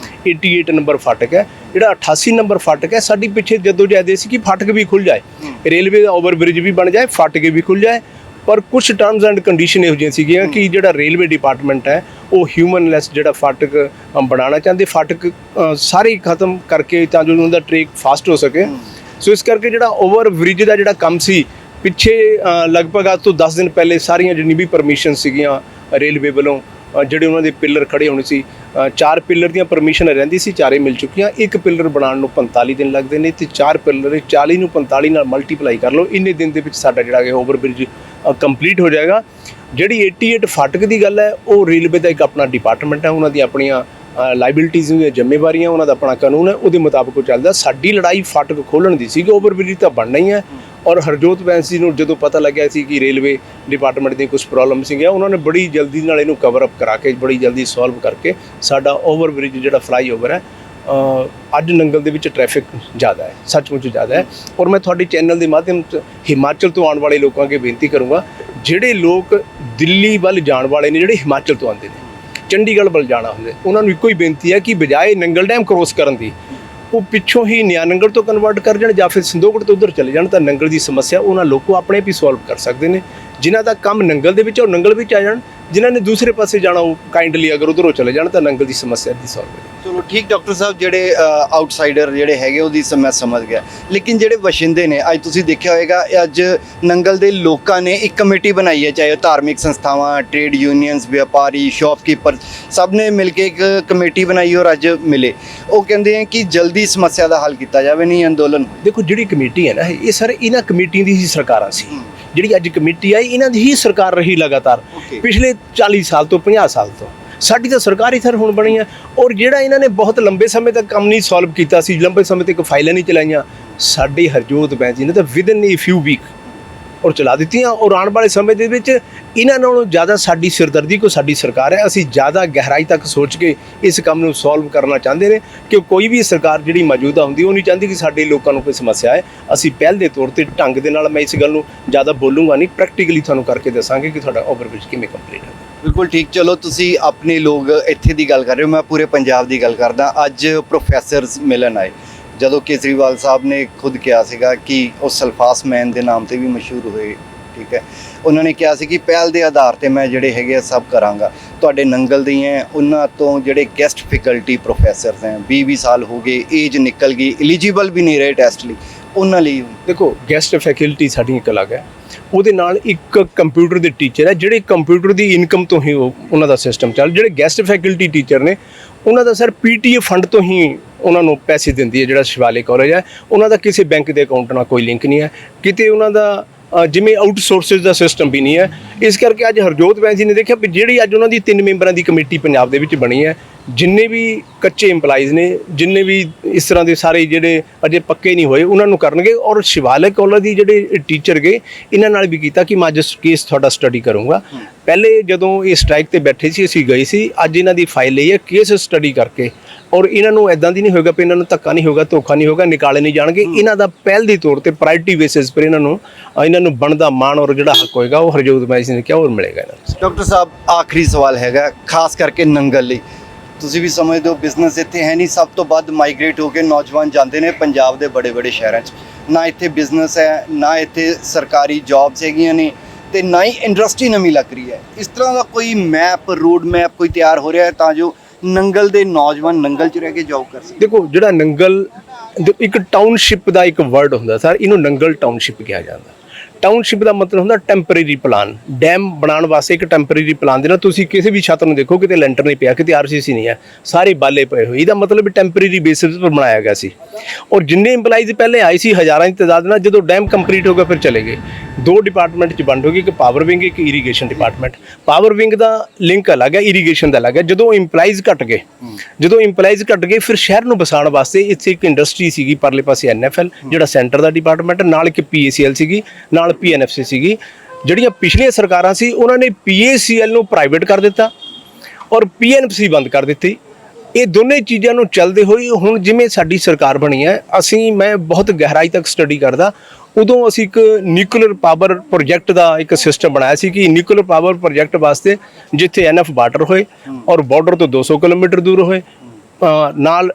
88 ਨੰਬਰ ਫਾਟਕ ਹੈ। ਜਿਹੜਾ 88 ਨੰਬਰ ਫਾਟਕ ਹੈ, ਸਾਡੀ ਪਿੱਛੇ ਜਦੋਂ ਜਦ ਸੀ ਕਿ ਫਾਟਕ ਵੀ ਖੁੱਲ ਜਾਏ, ਰੇਲਵੇ ਦਾ ਓਵਰ ਬ੍ਰਿਜ ਵੀ ਬਣ ਜਾਏ, ਫਾਟਕ ਵੀ ਖੁੱਲ ਜਾਏ। ਪਰ ਕੁਝ ਟਰਮਸ ਐਂਡ ਕੰਡੀਸ਼ਨ ਇਹੋ ਜਿਹੀਆਂ ਸੀਗੀਆਂ ਕਿ ਜਿਹੜਾ ਰੇਲਵੇ ਡਿਪਾਰਟਮੈਂਟ ਹੈ ਉਹ ਹਿਊਮਨਲੈਸ ਜਿਹੜਾ ਫਾਟਕ ਬਣਾਉਣਾ ਚਾਹੁੰਦੇ, ਫਾਟਕ ਸਾਰੇ ਖਤਮ ਕਰਕੇ ਤਾਂ ਜੋ ਉਹਨਾਂ ਦਾ ਟ੍ਰੈਕ ਫਾਸਟ ਹੋ ਸਕੇ। ਸੋ ਇਸ ਕਰਕੇ ਜਿਹੜਾ ਓਵਰ ਬ੍ਰਿਜ ਦਾ ਜਿਹੜਾ ਕੰਮ ਸੀ ਪਿੱਛੇ ਲਗਭਗ ਅੱਜ ਤੋਂ 10 ਦਿਨ ਪਹਿਲੇ ਸਾਰੀਆਂ ਜਿੰਨੀ ਵੀ ਪਰਮਿਸ਼ਨ ਸੀਗੀਆਂ ਰੇਲਵੇ ਵੱਲੋਂ, ਜਿਹੜੇ ਉਹਨਾਂ ਦੇ ਪਿੱਲਰ ਖੜੇ ਹੋਣੇ ਸੀ, 4 ਪਿੱਲਰ ਦੀਆਂ ਪਰਮਿਸ਼ਨ ਰਹਿੰਦੀ ਸੀ, 4 ਮਿਲ ਚੁੱਕੀਆਂ। ਇੱਕ ਪਿੱਲਰ ਬਣਾਉਣ ਨੂੰ 45 ਦਿਨ ਲੱਗਦੇ ਨੇ ਤੇ 4 ਪਿੱਲਰ 40 ਨੂੰ 45 ਨਾਲ ਮਲਟੀਪਲਾਈ ਕਰ ਲਓ, ਇੰਨੇ ਦਿਨ ਦੇ ਵਿੱਚ ਸਾਡਾ ਜਿਹੜਾ ਹੈ ਓਵਰ ਬ੍ਰਿਜ ਕੰਪਲੀਟ ਹੋ ਜਾਏਗਾ। ਜਿਹੜੀ 88 ਫਾਟਕ ਦੀ ਗੱਲ ਹੈ, ਉਹ ਰੇਲਵੇ ਦਾ ਇੱਕ ਆਪਣਾ ਡਿਪਾਰਟਮੈਂਟ ਹੈ, ਉਹਨਾਂ ਦੀ ਆਪਣੀਆਂ ਲਾਇਬਿਲਿਟੀਜ਼ ਦੀਆਂ ਜ਼ਿੰਮੇਵਾਰੀਆਂ, ਉਹਨਾਂ ਦਾ ਆਪਣਾ ਕਾਨੂੰਨ ਹੈ, ਉਹਦੇ ਮੁਤਾਬਕ ਉਹ ਚੱਲਦਾ। ਸਾਡੀ ਲੜਾਈ ਫਾਟਕ ਖੋਲ੍ਹਣ ਦੀ ਸੀ ਕਿ ਓਵਰਬ੍ਰਿਜ ਤਾਂ ਬਣਨਾ ਹੀ ਹੈ। ਔਰ ਹਰਜੋਤ ਬੈਂਸ ਜੀ ਨੂੰ ਜਦੋਂ ਪਤਾ ਲੱਗਿਆ ਸੀ ਕਿ ਰੇਲਵੇ ਡਿਪਾਰਟਮੈਂਟ ਦੀ ਕੁਝ ਪ੍ਰੋਬਲਮ ਸੀਗੀਆਂ, ਉਹਨਾਂ ਨੇ ਬੜੀ ਜਲਦੀ ਨਾਲ ਇਹਨੂੰ ਕਵਰ ਅਪ ਕਰਾ ਕੇ ਬੜੀ ਜਲਦੀ ਸੋਲਵ ਕਰਕੇ ਸਾਡਾ ਓਵਰਬ੍ਰਿਜ ਜਿਹੜਾ ਫਲਾਈਓਵਰ ਹੈ, ਅੱਜ ਨੰਗਲ ਦੇ ਵਿੱਚ ਟ੍ਰੈਫਿਕ ਜ਼ਿਆਦਾ ਹੈ, ਸੱਚਮੁੱਚ ਜ਼ਿਆਦਾ ਹੈ। ਔਰ ਮੈਂ ਤੁਹਾਡੇ ਚੈਨਲ ਦੇ ਮਾਧਿਅਮ ਤੋਂ ਹਿਮਾਚਲ ਤੋਂ ਆਉਣ ਵਾਲੇ ਲੋਕਾਂ ਅੱਗੇ ਬੇਨਤੀ ਕਰੂੰਗਾ, ਜਿਹੜੇ ਲੋਕ ਦਿੱਲੀ ਵੱਲ ਜਾਣ ਵਾਲੇ ਨੇ, ਜਿਹੜੇ ਹਿਮਾਚਲ ਤੋਂ ਆਉਂਦੇ ਨੇ, ਚੰਡੀਗੜ੍ਹ ਵੱਲ ਜਾਣਾ ਹੁੰਦੇ, ਉਹਨਾਂ ਨੂੰ ਇੱਕੋ ਹੀ ਬੇਨਤੀ ਹੈ ਕਿ ਬਜਾਏ ਨੰਗਲ ਡੈਮ ਕ੍ਰੋਸ ਕਰਨ ਦੀ, ਉਹ ਪਿੱਛੋਂ ਹੀ ਨਿਆਨੰਗਲ ਤੋਂ ਕਨਵਰਟ ਕਰ ਜਾਣ ਜਾਂ ਫਿਰ ਸੰਦੋਗੜ ਤੋਂ ਉੱਧਰ ਚਲੇ ਜਾਣ, ਤਾਂ ਨੰਗਲ ਦੀ ਸਮੱਸਿਆ ਉਹਨਾਂ ਲੋਕੋ ਆਪਣੇ ਆਪ ਹੀ ਸੋਲਵ ਕਰ ਸਕਦੇ ਨੇ। ਜਿਨ੍ਹਾਂ ਦਾ ਕੰਮ ਨੰਗਲ ਦੇ ਵਿੱਚ ਉਹ ਨੰਗਲ ਵਿੱਚ ਆ ਜਾਣ, ਜਿਨ੍ਹਾਂ ਨੇ ਦੂਸਰੇ ਪਾਸੇ ਜਾਣਾ ਉਹ ਕਾਈਂਡਲੀ ਅਗਰ ਉੱਧਰੋਂ ਚਲੇ ਜਾਣ ਤਾਂ ਨੰਗਲ ਦੀ ਸਮੱਸਿਆ ਦੀ ਸੋਲਵ ਹੋ ਜਾਏ। ਚਲੋ ਠੀਕ ਡਾਕਟਰ ਸਾਹਿਬ, ਜਿਹੜੇ ਆਊਟਸਾਈਡਰ ਜਿਹੜੇ ਹੈਗੇ ਉਹਦੀ ਮੈਂ ਸਮਝ ਗਿਆ, ਲੇਕਿਨ ਜਿਹੜੇ ਵਸਿੰਦੇ ਨੇ, ਅੱਜ ਤੁਸੀਂ ਦੇਖਿਆ ਹੋਵੇਗਾ ਅੱਜ ਨੰਗਲ ਦੇ ਲੋਕਾਂ ਨੇ ਇੱਕ ਕਮੇਟੀ ਬਣਾਈ ਹੈ, ਚਾਹੇ ਉਹ ਧਾਰਮਿਕ ਸੰਸਥਾਵਾਂ, ਟ੍ਰੇਡ ਯੂਨੀਅਨਸ, ਵਪਾਰੀ, ਸ਼ੌਪਕੀਪਰ, ਸਭ ਨੇ ਮਿਲ ਕੇ ਇੱਕ ਕਮੇਟੀ ਬਣਾਈ ਔਰ ਅੱਜ ਮਿਲੇ। ਉਹ ਕਹਿੰਦੇ ਹੈ ਕਿ ਜਲਦੀ ਸਮੱਸਿਆ ਦਾ ਹੱਲ ਕੀਤਾ ਜਾਵੇ, ਨਹੀਂ ਅੰਦੋਲਨ। ਦੇਖੋ, ਜਿਹੜੀ ਕਮੇਟੀ ਹੈ ਨਾ, ਇਹ ਸਰ ਇਹਨਾਂ ਕਮੇਟੀਆਂ ਦੀ ਹੀ ਸਰਕਾਰਾਂ ਸੀ। ਜਿਹੜੀ ਅੱਜ ਕਮੇਟੀ ਆਈ, ਇਹਨਾਂ ਦੀ ਹੀ ਸਰਕਾਰ ਰਹੀ ਲਗਾਤਾਰ ਪਿਛਲੇ 40 ਸਾਲ ਤੋਂ 50 ਸਾਲ ਤੋਂ। ਸਾਡੀ ਤਾਂ ਸਰਕਾਰ ਹੀ ਸਰ ਹੁਣ ਬਣੀ ਹੈ। ਔਰ ਜਿਹੜਾ ਇਹਨਾਂ ਨੇ ਬਹੁਤ ਲੰਬੇ ਸਮੇਂ ਤੱਕ ਕੰਮ ਨਹੀਂ ਸੋਲਵ ਕੀਤਾ ਸੀ, ਲੰਬੇ ਸਮੇਂ ਤੱਕ ਫਾਈਲਾਂ ਨਹੀਂ ਚਲਾਈਆਂ, ਸਾਡੇ ਹਰਜੋਤ ਬੈਂਸ ਜੀ ਨੇ ਤਾਂ ਵਿਦਨ ਏ ਫਿਊ ਵੀਕ ਔਰ ਚਲਾ ਦਿੱਤੀਆਂ। ਔਰ ਆਉਣ ਵਾਲੇ ਸਮੇਂ ਦੇ ਵਿੱਚ ਇਹਨਾਂ ਨਾਲੋਂ ਜ਼ਿਆਦਾ ਸਾਡੀ ਸਿਰਦਰਦੀ ਕੋ ਸਾਡੀ ਸਰਕਾਰ ਹੈ। ਅਸੀਂ ਜ਼ਿਆਦਾ ਗਹਿਰਾਈ ਤੱਕ ਸੋਚ ਕੇ ਇਸ ਕੰਮ ਨੂੰ ਸੋਲਵ ਕਰਨਾ ਚਾਹੁੰਦੇ ਨੇ, ਕਿ ਕੋਈ ਵੀ ਸਰਕਾਰ ਜਿਹੜੀ ਮੌਜੂਦਾ ਹੁੰਦੀ ਉਹ ਨਹੀਂ ਚਾਹੁੰਦੀ ਕਿ ਸਾਡੇ ਲੋਕਾਂ ਨੂੰ ਕੋਈ ਸਮੱਸਿਆ ਹੈ। ਅਸੀਂ ਪਹਿਲ ਦੇ ਤੌਰ ਤੇ ਢੰਗ ਦੇ ਨਾਲ, ਮੈਂ ਇਸ ਗੱਲ ਨੂੰ ਜ਼ਿਆਦਾ ਬੋਲੂੰਗਾ ਨਹੀਂ, ਪ੍ਰੈਕਟੀਕਲੀ ਤੁਹਾਨੂੰ ਕਰਕੇ ਦੱਸਾਂਗੇ ਕਿ ਤੁਹਾਡਾ ਓਵਰਬ੍ਰਿਜ ਕਿਵੇਂ ਕੰਪਲੀਟ ਹੈ। ਬਿਲਕੁਲ ਠੀਕ। ਚਲੋ ਤੁਸੀਂ ਆਪਣੇ ਲੋਕ ਇੱਥੇ ਦੀ ਗੱਲ ਕਰ ਰਹੇ ਹੋ, ਮੈਂ ਪੂਰੇ ਪੰਜਾਬ ਦੀ ਗੱਲ ਕਰਦਾ। ਅੱਜ ਪ੍ਰੋਫੈਸਰਸ ਮਿਲਣ ਆਏ, ਜਦੋਂ ਕੇਜਰੀਵਾਲ ਸਾਹਿਬ ਨੇ ਖੁਦ ਕਿਹਾ ਸੀਗਾ ਕਿ ਉਹ ਸਲਫਾਸ ਮੈਨ ਦੇ ਨਾਮ ਤੇ ਵੀ ਮਸ਼ਹੂਰ ਹੋਏ, ਠੀਕ ਹੈ, ਉਹਨਾਂ ਨੇ ਕਿਹਾ ਸੀ ਕਿ ਪਹਿਲ ਦੇ ਆਧਾਰ ਤੇ ਮੈਂ ਜਿਹੜੇ ਹੈਗੇ ਸਭ ਕਰਾਂਗਾ। ਤੁਹਾਡੇ ਨੰਗਲ ਦੇ ਹੈ, ਉਹਨਾਂ ਤੋਂ ਜਿਹੜੇ ਗੈਸਟ ਫੈਕਲਟੀ ਪ੍ਰੋਫੈਸਰਸ ਹੈ, 20 ਸਾਲ ਹੋ ਗਏ, ਏਜ ਨਿਕਲ ਗਈ, ਐਲੀਜੀਬਲ ਵੀ ਨਹੀਂ ਰਹੇ ਟੈਸਟ ਲਈ, ਉਹਨਾਂ ਲਈ ਦੇਖੋ, ਗੈਸਟ ਫੈਕਲਟੀ ਸਾਡੀ ਇੱਕ ਅਲੱਗ ਹੈ, ਉਹਦੇ ਨਾਲ ਇੱਕ ਕੰਪਿਊਟਰ ਦੇ ਟੀਚਰ ਹੈ, ਜਿਹੜੇ ਕੰਪਿਊਟਰ ਦੀ ਇਨਕਮ ਤੋਂ ਹੀ ਉਹਨਾਂ ਦਾ ਸਿਸਟਮ ਚੱਲ। ਜਿਹੜੇ ਗੈਸਟ ਫੈਕਲਟੀ ਟੀਚਰ ਨੇ, ਉਹਨਾਂ ਦਾ ਸਰ ਪੀਟੀਏ ਫੰਡ ਤੋਂ ਹੀ ਉਹਨਾਂ ਨੂੰ ਪੈਸੇ ਦਿੰਦੀ ਹੈ ਜਿਹੜਾ ਸ਼ਿਵਾਲਿਕ ਕਾਲਜ ਹੈ। ਉਹਨਾਂ ਦਾ ਕਿਸੇ ਬੈਂਕ ਦੇ ਅਕਾਊਂਟ ਨਾਲ ਕੋਈ ਲਿੰਕ ਨਹੀਂ ਹੈ, ਕਿਤੇ ਉਹਨਾਂ ਦਾ ਜਿਵੇਂ ਆਊਟਸੋਰਸਿਸ ਦਾ ਸਿਸਟਮ ਵੀ ਨਹੀਂ ਹੈ। ਇਸ ਕਰਕੇ ਅੱਜ ਹਰਜੋਤ ਬੈਂਸ ਜੀ ਨੇ ਦੇਖਿਆ ਵੀ ਜਿਹੜੀ ਅੱਜ ਉਹਨਾਂ ਦੀ 3 ਮੈਂਬਰਾਂ ਦੀ ਕਮੇਟੀ ਪੰਜਾਬ ਦੇ ਵਿੱਚ ਬਣੀ ਹੈ, ਜਿੰਨੇ ਵੀ ਕੱਚੇ EMPLOYEES ਨੇ, ਜਿੰਨੇ ਵੀ ਇਸ ਤਰ੍ਹਾਂ ਦੇ ਸਾਰੇ ਜਿਹੜੇ ਅਜੇ ਪੱਕੇ ਨਹੀਂ ਹੋਏ, ਉਹਨਾਂ ਨੂੰ ਕਰਨਗੇ। ਔਰ ਸ਼ਿਵਾਲਿਕ ਕਾਲਜ ਦੀ ਜਿਹੜੇ ਟੀਚਰ ਗਏ, ਇਹਨਾਂ ਨਾਲ ਵੀ ਕੀਤਾ ਕਿ ਮੈਂ ਅੱਜ ਕੇਸ ਤੁਹਾਡਾ ਸਟੱਡੀ ਕਰੂੰਗਾ। ਪਹਿਲੇ ਜਦੋਂ ਇਹ ਸਟ੍ਰਾਈਕ ਤੇ ਬੈਠੇ ਸੀ, ਅਸੀਂ ਗਏ ਸੀ, ਅੱਜ ਇਹਨਾਂ ਦੀ ਫਾਈਲ ਲਈ ਹੈ, ਕੇਸ ਸਟੱਡੀ ਕਰਕੇ। ਔਰ ਇਹਨਾਂ ਨੂੰ ਐਦਾਂ ਦੀ ਨਹੀਂ ਹੋਏਗਾ ਵੀ ਇਹਨਾਂ ਨੂੰ ਧੱਕਾ ਨਹੀਂ ਹੋਗਾ, ਧੋਖਾ ਨਹੀਂ ਹੋਗਾ, ਨਿਕਾਲੇ ਨਹੀਂ ਜਾਣਗੇ। ਇਹਨਾਂ ਦਾ ਪਹਿਲ ਦੇ ਤੌਰ ਤੇ ਪ੍ਰਾਇੋਰਟੀ ਬੇਸਿਸ ਪਰ ਇਹਨਾਂ ਨੂੰ ਬਣਦਾ ਮਾਣ ਔਰ ਜਿਹੜਾ ਹੱਕ ਹੋਏਗਾ ਉਹ ਹਰਜੋਤ ਬੈਂਸ ਨੇ ਕਿਹਾ, ਉਹ ਮਿਲੇਗਾ ਇਹਨਾਂ ਨੂੰ। ਡਾਕਟਰ ਸਾਹਿਬ, ਆਖਰੀ ਸਵਾਲ ਹੈਗਾ, ਖਾਸ ਕਰਕੇ ਨੰਗਲ ਲਈ। ਤੁਸੀਂ ਵੀ ਸਮਝਦੇ ਹੋ ਬਿਜ਼ਨਸ ਇੱਥੇ ਹੈ ਨਹੀਂ, ਸਭ ਤੋਂ ਵੱਧ ਮਾਈਗ੍ਰੇਟ ਹੋ ਕੇ ਨੌਜਵਾਨ ਜਾਂਦੇ ਨੇ ਪੰਜਾਬ ਦੇ ਬੜੇ ਸ਼ਹਿਰਾਂ 'ਚ। ਨਾ ਇੱਥੇ ਬਿਜ਼ਨਸ ਹੈ, ਨਾ ਇੱਥੇ ਸਰਕਾਰੀ ਜੌਬਸ ਹੈਗੀਆਂ ਨੇ, ਤੇ ਨਾ ਹੀ ਇੰਡਸਟਰੀ ਨਵੀਂ ਲੱਗ ਰਹੀ ਹੈ। ਇਸ ਤਰ੍ਹਾਂ ਦਾ ਕੋਈ ਮੈਪ, ਰੋਡ ਮੈਪ ਕੋਈ ਤਿਆਰ ਹੋ ਰਿਹਾ ਹੈ ਤਾਂ ਜੋ ਨੰਗਲ ਦੇ ਨੌਜਵਾਨ ਨੰਗਲ 'ਚ ਰਹਿ ਕੇ ਜੌਬ ਕਰ ਸਕਣ? ਦੇਖੋ, ਜਿਹੜਾ ਨੰਗਲ ਇੱਕ ਟਾਊਨਸ਼ਿਪ ਦਾ ਇੱਕ ਵਰਡ ਹੁੰਦਾ ਸਰ, ਇਹਨੂੰ ਨੰਗਲ ਟਾਊਨਸ਼ਿਪ ਕਿਹਾ ਜਾਂਦਾ। ਟਾਊਨਸ਼ਿਪ ਦਾ ਮਤਲਬ ਹੁੰਦਾ ਟੈਂਪਰੇਰੀ ਪਲਾਨ। ਡੈਮ ਬਣਾਉਣ ਵਾਸਤੇ ਇੱਕ ਟੈਂਪਰੇਰੀ ਪਲਾਨ ਦੇਣਾ। ਤੁਸੀਂ ਕਿਸੇ ਵੀ ਛੱਤ ਨੂੰ ਦੇਖੋ, ਕਿਤੇ ਲੈਂਟਰ ਨਹੀਂ ਪਿਆ, ਕਿਤੇ RCC ਨਹੀਂ ਹੈ, ਸਾਰੇ ਬਾਲੇ ਪਏ ਹੋਏ। ਇਹਦਾ ਮਤਲਬ ਟੈਂਪਰੇਰੀ ਬੇਸਿਸ ਪਰ ਬਣਾਇਆ ਗਿਆ ਸੀ। ਔਰ ਜਿੰਨੇ EMPLOYEES ਪਹਿਲੇ ਆਏ ਸੀ ਹਜ਼ਾਰਾਂ ਦੀ ਤਾਦਾਦ ਨਾਲ, ਜਦੋਂ ਡੈਮ ਕੰਪਲੀਟ ਹੋ ਗਿਆ ਫਿਰ ਚਲੇ ਗਏ। 2 ਡਿਪਾਰਟਮੈਂਟ 'ਚ ਵੰਡ ਹੋ ਗਈ, ਇੱਕ ਪਾਵਰ ਵਿੰਗ, ਇੱਕ ਇਰੀਗੇਸ਼ਨ ਡਿਪਾਰਟਮੈਂਟ। ਪਾਵਰ ਵਿੰਗ ਦਾ ਲਿੰਕ ਅਲੱਗ ਹੈ, ਇਰੀਗੇਸ਼ਨ ਦਾ ਅਲੱਗ ਹੈ। ਜਦੋਂ EMPLOYEES ਘਟ ਗਏ, ਫਿਰ ਸ਼ਹਿਰ ਨੂੰ ਵਸਾਉਣ ਵਾਸਤੇ ਇੱਥੇ ਇੱਕ ਇੰਡਸਟਰੀ ਸੀਗੀ, ਪਰਲੇ ਪਾਸੇ NFL ਜਿਹੜਾ ਸੈਂਟਰ ਦਾ ਡਿਪਾਰਟਮੈਂਟ, ਨਾਲ ਇੱਕ PACL ਸੀਗੀ, ਨਾਲ PNFC ਸੀਗੀ। ਜਿਹੜੀਆਂ ਪਿਛਲੀਆਂ ਸਰਕਾਰਾਂ ਸੀ, ਉਹਨਾਂ ਨੇ PACL ਨੂੰ ਪ੍ਰਾਈਵੇਟ ਕਰ ਦਿੱਤਾ ਔਰ PNFC ਬੰਦ ਕਰ ਦਿੱਤੀ। ਇਹ ਦੋਨੇ ਚੀਜ਼ਾਂ ਨੂੰ ਚੱਲਦੇ ਹੋਏ ਹੁਣ ਜਿਵੇਂ ਸਾਡੀ ਸਰਕਾਰ ਬਣੀ ਹੈ, ਮੈਂ ਬਹੁਤ ਗਹਿਰਾਈ ਤੱਕ ਸਟੱਡੀ ਕਰਦਾ। ਉਦੋਂ ਅਸੀਂ ਇੱਕ ਨਿਊਕਲੀਅਰ ਪਾਵਰ ਪ੍ਰੋਜੈਕਟ ਦਾ ਇੱਕ ਸਿਸਟਮ ਬਣਾਇਆ ਸੀ ਕਿ ਨਿਊਕਲੀਅਰ ਪਾਵਰ ਪ੍ਰੋਜੈਕਟ ਵਾਸਤੇ ਜਿੱਥੇ NF ਵਾਟਰ ਹੋਏ ਔਰ ਬਾਰਡਰ ਤੋਂ 200 ਕਿਲੋਮੀਟਰ ਦੂਰ ਹੋਏ, ਨਾਲ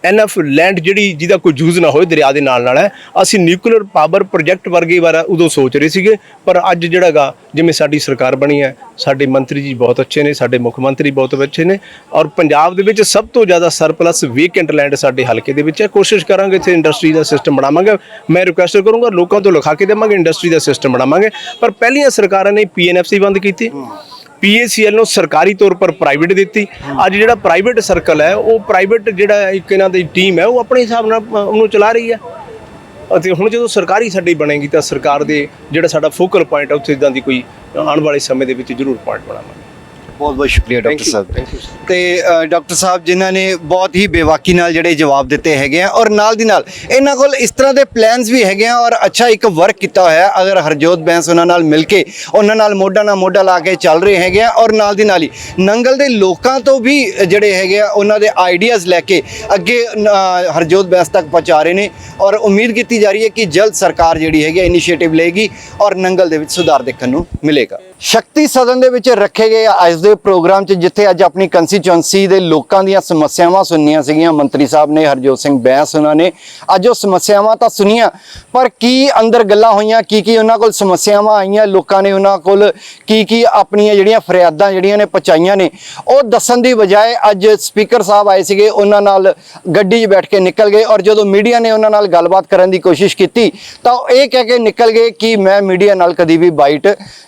NF ਲੈਂਡ ਜਿਹਦਾ ਕੋਈ ਯੂਜ਼ ਨਾ ਹੋਏ, ਦਰਿਆ ਦੇ ਨਾਲ ਹੈ, ਅਸੀਂ ਨਿਊਕਲੀਅਰ ਪਾਵਰ ਪ੍ਰੋਜੈਕਟ ਵਰਗੇ ਵਾਰਾ ਉਦੋਂ ਸੋਚ ਰਹੇ ਸੀਗੇ। ਪਰ ਅੱਜ ਜਿਹੜਾਗਾ ਜਿਵੇਂ ਸਾਡੀ ਸਰਕਾਰ ਬਣੀ ਹੈ, ਸਾਡੇ ਮੰਤਰੀ ਜੀ ਬਹੁਤ ਅੱਛੇ ਨੇ, ਸਾਡੇ ਮੁੱਖ ਮੰਤਰੀ ਬਹੁਤ ਅੱਛੇ ਨੇ, ਔਰ ਪੰਜਾਬ ਦੇ ਵਿੱਚ ਸਭ ਤੋਂ ਜ਼ਿਆਦਾ ਸਰਪਲਸ ਵੇਕੈਂਟ ਲੈਂਡ ਸਾਡੇ ਹਲਕੇ ਦੇ ਵਿੱਚ ਹੈ। ਕੋਸ਼ਿਸ਼ ਕਰਾਂਗੇ ਇੱਥੇ ਇੰਡਸਟਰੀ ਦਾ ਸਿਸਟਮ ਬਣਾਵਾਂਗੇ। ਮੈਂ ਰਿਕੁਐਸਟ ਕਰੂੰਗਾ, ਲੋਕਾਂ ਤੋਂ ਲਿਖਾ ਕੇ ਦੇਵਾਂਗੇ, ਇੰਡਸਟਰੀ ਦਾ ਸਿਸਟਮ ਬਣਾਵਾਂਗੇ। ਪਰ ਪਹਿਲੀਆਂ ਸਰਕਾਰਾਂ ਨੇ PNFC ਬੰਦ ਕੀਤੀ, PACL ਨੂੰ ਸਰਕਾਰੀ ਤੌਰ ਪਰ ਪ੍ਰਾਈਵੇਟ ਦਿੱਤੀ। ਅੱਜ ਜਿਹੜਾ ਪ੍ਰਾਈਵੇਟ ਸਰਕਲ ਹੈ, ਉਹ ਪ੍ਰਾਈਵੇਟ ਜਿਹੜਾ ਇੱਕ ਇਹਨਾਂ ਦੀ ਟੀਮ ਹੈ, ਉਹ ਆਪਣੇ ਹਿਸਾਬ ਨਾਲ ਉਹਨੂੰ ਚਲਾ ਰਹੀ ਹੈ। ਅਤੇ ਹੁਣ ਜਦੋਂ ਸਰਕਾਰ ਹੀ ਸਾਡੀ ਬਣੇਗੀ ਤਾਂ ਸਰਕਾਰ ਦੇ ਜਿਹੜਾ ਸਾਡਾ ਫੋਕਲ ਪੁਆਇੰਟ ਹੈ ਉੱਥੇ ਇਦਾਂ ਦੀ ਕੋਈ ਆਉਣ ਵਾਲੇ ਸਮੇਂ ਦੇ ਵਿੱਚ ਜ਼ਰੂਰ ਪੁਆਇੰਟ ਬਣਾਵਾਂਗੇ। ਬਹੁਤ ਬਹੁਤ ਸ਼ੁਕਰੀਆ ਡਾਕਟਰ ਸਾਹਿਬ। Thank you. ਤੇ ਡਾਕਟਰ ਸਾਹਿਬ ਜਿਨ੍ਹਾਂ ਨੇ ਬਹੁਤ ਹੀ ਬੇਵਾਕੀ ਨਾਲ ਜਿਹੜੇ ਜਵਾਬ ਦਿੱਤੇ ਹੈਗੇ ਆ, ਔਰ ਨਾਲ ਦੀ ਨਾਲ ਇਹਨਾਂ ਕੋਲ ਇਸ ਤਰ੍ਹਾਂ ਦੇ ਪਲਾਨਸ ਵੀ ਹੈਗੇ ਆ, ਔਰ ਅੱਛਾ ਇੱਕ ਵਰਕ ਕੀਤਾ ਹੋਇਆ। ਅਗਰ ਹਰਜੋਤ ਬੈਂਸ ਉਹਨਾਂ ਨਾਲ ਮਿਲ ਕੇ ਉਹਨਾਂ ਨਾਲ ਮੋਢਾ ਨਾਲ ਮੋਢਾ ਲਾ ਕੇ ਚੱਲ ਰਹੇ ਹੈਗੇ ਆ, ਔਰ ਨਾਲ ਦੀ ਨਾਲ ਹੀ ਨੰਗਲ ਦੇ ਲੋਕਾਂ ਤੋਂ ਵੀ ਜਿਹੜੇ ਹੈਗੇ ਆ ਉਹਨਾਂ ਦੇ ਆਈਡੀਆਜ਼ ਲੈ ਕੇ ਅੱਗੇ ਹਰਜੋਤ ਬੈਂਸ ਤੱਕ ਪਹੁੰਚਾ ਰਹੇ ਨੇ, ਔਰ ਉਮੀਦ ਕੀਤੀ ਜਾ ਰਹੀ ਹੈ ਕਿ ਜਲਦ ਸਰਕਾਰ ਜਿਹੜੀ ਹੈਗੀ ਇਨੀਸ਼ੀਏਟਿਵ ਲਏਗੀ ਔਰ ਨੰਗਲ ਦੇ ਵਿੱਚ ਸੁਧਾਰ ਦੇਖਣ ਨੂੰ ਮਿਲੇਗਾ। ਸ਼ਕਤੀ ਸਦਨ ਦੇ ਵਿੱਚ ਰੱਖੇ ਗਏ ਅੱਜ ਦੇ ਪ੍ਰੋਗਰਾਮ 'ਚ ਜਿੱਥੇ ਅੱਜ ਆਪਣੀ ਕੰਸਟੀਚੁਐਂਸੀ ਦੇ ਲੋਕਾਂ ਦੀਆਂ ਸਮੱਸਿਆਵਾਂ ਸੁਣਨੀਆਂ ਸੀਗੀਆਂ, ਮੰਤਰੀ ਸਾਹਿਬ ਨੇ ਹਰਜੋਤ ਸਿੰਘ ਬੈਂਸ ਉਹਨਾਂ ਨੇ ਅੱਜ ਉਹ ਸਮੱਸਿਆਵਾਂ ਤਾਂ ਸੁਣੀਆਂ, ਪਰ ਕੀ ਅੰਦਰ ਗੱਲਾਂ ਹੋਈਆਂ, ਕੀ ਉਹਨਾਂ ਕੋਲ ਸਮੱਸਿਆਵਾਂ ਆਈਆਂ, ਲੋਕਾਂ ਨੇ ਉਹਨਾਂ ਕੋਲ ਕੀ ਆਪਣੀਆਂ ਜਿਹੜੀਆਂ ਫਰਿਆਦਾਂ ਜਿਹੜੀਆਂ ਨੇ ਪਹੁੰਚਾਈਆਂ ਨੇ, ਉਹ ਦੱਸਣ ਦੀ ਬਜਾਏ ਅੱਜ ਸਪੀਕਰ ਸਾਹਿਬ ਆਏ ਸੀਗੇ, ਉਹਨਾਂ ਨਾਲ ਗੱਡੀ 'ਚ ਬੈਠ ਕੇ ਨਿਕਲ ਗਏ, ਔਰ ਜਦੋਂ ਮੀਡੀਆ ਨੇ ਉਹਨਾਂ ਨਾਲ ਗੱਲਬਾਤ ਕਰਨ ਦੀ ਕੋਸ਼ਿਸ਼ ਕੀਤੀ ਤਾਂ ਉਹ ਇਹ ਕਹਿ ਕੇ ਨਿਕਲ ਗਏ ਕਿ ਮੈਂ ਮੀਡੀਆ ਨਾਲ ਕਦੀ ਵੀ ਬਾਈਟ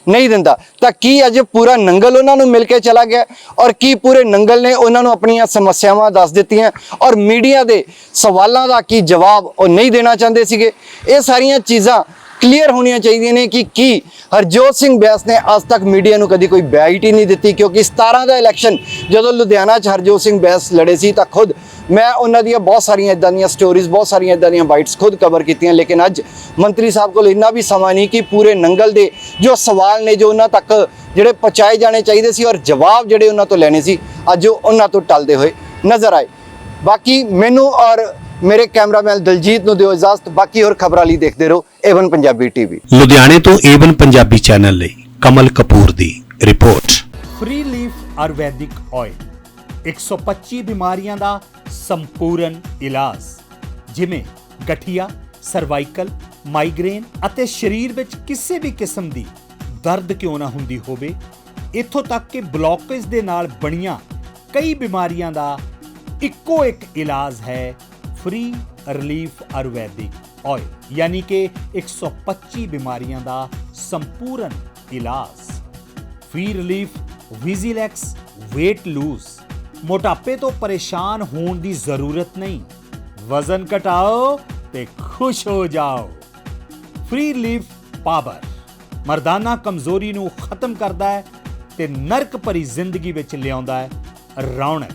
ਨਹੀਂ ਦਿੰਦਾ। ਤਾਂ ਕੀ ਅੱਜ ਪੂਰਾ ਨੰਗਲ ਉਹਨਾਂ ਨੂੰ ਮਿਲ ਕੇ ਚਲਾ ਗਿਆ, ਔਰ ਕੀ ਪੂਰੇ ਨੰਗਲ ਨੇ ਉਹਨਾਂ ਨੂੰ ਆਪਣੀਆਂ ਸਮੱਸਿਆਵਾਂ ਦੱਸ ਦਿੱਤੀਆਂ, ਔਰ ਮੀਡੀਆ ਦੇ ਸਵਾਲਾਂ ਦਾ ਕੀ ਜਵਾਬ ਉਹ ਨਹੀਂ ਦੇਣਾ ਚਾਹੁੰਦੇ ਸੀਗੇ? ਇਹ ਸਾਰੀਆਂ ਚੀਜ਼ਾਂ ਕਲੀਅਰ ਹੋਣੀਆਂ ਚਾਹੀਦੀਆਂ ਨੇ ਕਿ ਕੀ ਹਰਜੋਤ ਸਿੰਘ ਬੈਂਸ ਨੇ ਅੱਜ ਤੱਕ ਮੀਡੀਆ ਨੂੰ ਕਦੀ ਕੋਈ ਬਾਈਟ ਹੀ ਨਹੀਂ ਦਿੱਤੀ? ਕਿਉਂਕਿ 17 ਦਾ ਇਲੈਕਸ਼ਨ ਜਦੋਂ ਲੁਧਿਆਣਾ 'ਚ ਹਰਜੋਤ ਸਿੰਘ ਬੈਂਸ ਲੜੇ ਸੀ ਤਾਂ ਖੁਦ ਮੈਂ ਉਹਨਾਂ ਦੀਆਂ ਬਹੁਤ ਸਾਰੀਆਂ ਇਦਾਂ ਦੀਆਂ ਸਟੋਰੀਜ਼, ਬਹੁਤ ਸਾਰੀਆਂ ਇਦਾਂ ਦੀਆਂ ਬਾਈਟਸ ਖੁਦ ਕਵਰ ਕੀਤੀਆਂ, ਲੇਕਿਨ ਅੱਜ ਮੰਤਰੀ ਸਾਹਿਬ ਕੋਲ ਇੰਨਾ ਵੀ ਸਮਾਂ ਨਹੀਂ ਕਿ ਪੂਰੇ ਨੰਗਲ ਦੇ ਜੋ ਸਵਾਲ ਨੇ ਜੋ ਉਹਨਾਂ ਤੱਕ ਜਿਹੜੇ ਪਹੁੰਚਾਏ ਜਾਣੇ ਚਾਹੀਦੇ ਸੀ ਔਰ ਜਵਾਬ ਜਿਹੜੇ ਉਹਨਾਂ ਤੋਂ ਲੈਣੇ ਸੀ, ਅੱਜ ਉਹ ਉਹਨਾਂ ਤੋਂ ਟਲਦੇ ਹੋਏ ਨਜ਼ਰ ਆਏ। ਬਾਕੀ ਮੈਨੂੰ ਔਰ ਮੇਰੇ ਕੈਮਰਾਮੈਨ ਦਲਜੀਤ ਨੂੰ ਦਿਓ ਇਜਾਜ਼ਤ। ਬਾਕੀ ਹੋਰ ਖਬਰਾਂ ਲਈ ਦੇਖਦੇ ਰਹੋ ਏਵਨ ਪੰਜਾਬੀ ਟੀਵੀ। ਲੁਧਿਆਣੇ ਤੋਂ ਏਵਨ ਪੰਜਾਬੀ ਚੈਨਲ ਲਈ ਕਮਲ ਕਪੂਰ ਦੀ report. Free leaf Ayurvedic oil 125 ਬਿਮਾਰੀਆਂ ਦਾ ਸੰਪੂਰਨ ਇਲਾਜ, ਜਿਵੇਂ ਗਠੀਆ, ਸਰਵਾਈਕਲ, ਮਾਈਗ੍ਰੇਨ ਅਤੇ ਸਰੀਰ ਵਿੱਚ ਕਿਸੇ ਵੀ ਕਿਸਮ ਦੀ ਦਰਦ ਕਿਉਂ ਨਾ ਹੁੰਦੀ ਹੋਵੇ, ਇੱਥੋਂ ਤੱਕ ਕਿ ਬਲੌਕੇਜ ਦੇ ਨਾਲ ਬਣੀਆਂ ਕਈ ਬਿਮਾਰੀਆਂ ਦਾ ਇੱਕੋ ਇੱਕ ਇਲਾਜ ਹੈ ਫ੍ਰੀ ਰਿਲੀਫ ਆਯੁਰਵੈਦਿਕ ਆਇਲ, ਯਾਨੀ ਕਿ 125 ਬਿਮਾਰੀਆਂ ਦਾ ਸੰਪੂਰਨ ਇਲਾਜ। ਫ੍ਰੀ ਰਿਲੀਫ ਵਿਜ਼ੀਲੈਕਸ weight lose, ਮੋਟਾਪੇ ਤੋਂ ਪਰੇਸ਼ਾਨ ਹੋਣ ਦੀ ਜ਼ਰੂਰਤ ਨਹੀਂ, ਵਜ਼ਨ ਘਟਾਓ ਤੇ ਖੁਸ਼ ਹੋ ਜਾਓ। ਫ੍ਰੀ ਰਿਲੀਫ ਪਾਵਰ ਮਰਦਾਨਾ ਕਮਜ਼ੋਰੀ ਨੂੰ ਖਤਮ ਕਰਦਾ ਹੈ ਤੇ ਨਰਕ ਭਰੀ ਜ਼ਿੰਦਗੀ ਵਿੱਚ ਲਿਆਉਂਦਾ ਹੈ ਰੌਣਕ।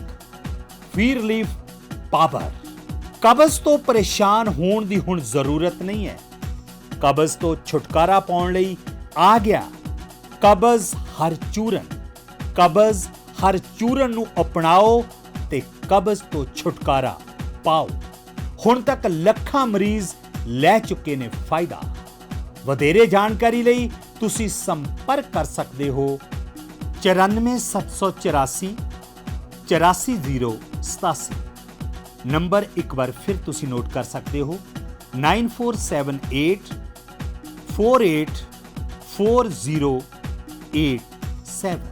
ਫ੍ਰੀ ਰਿਲੀਫ ਪਾਵਰ ਕਬਜ਼ ਤੋਂ ਪਰੇਸ਼ਾਨ ਹੋਣ ਦੀ ਹੁਣ ਜ਼ਰੂਰਤ ਨਹੀਂ ਹੈ। ਕਬਜ਼ ਤੋਂ ਛੁਟਕਾਰਾ ਪਾਉਣ ਲਈ ਆ ਗਿਆ ਕਬਜ਼ ਹਰ ਚੂਰਨ। ਕਬਜ਼ ਹਰ ਚੂਰਨ ਨੂੰ ਅਪਣਾਓ ਤੇ ਕਬਜ਼ ਤੋਂ ਛੁਟਕਾਰਾ ਪਾਓ। ਹੁਣ ਤੱਕ ਲੱਖਾਂ ਮਰੀਜ਼ ਲੈ ਚੁੱਕੇ ਨੇ ਫਾਇਦਾ। ਵਧੇਰੇ ਜਾਣਕਾਰੀ ਲਈ ਤੁਸੀਂ ਸੰਪਰਕ ਕਰ ਸਕਦੇ ਹੋ 94784 84087। ਨੰਬਰ ਇੱਕ ਵਾਰ ਫਿਰ ਤੁਸੀਂ ਨੋਟ ਕਰ ਸਕਦੇ ਹੋ 9478 484087।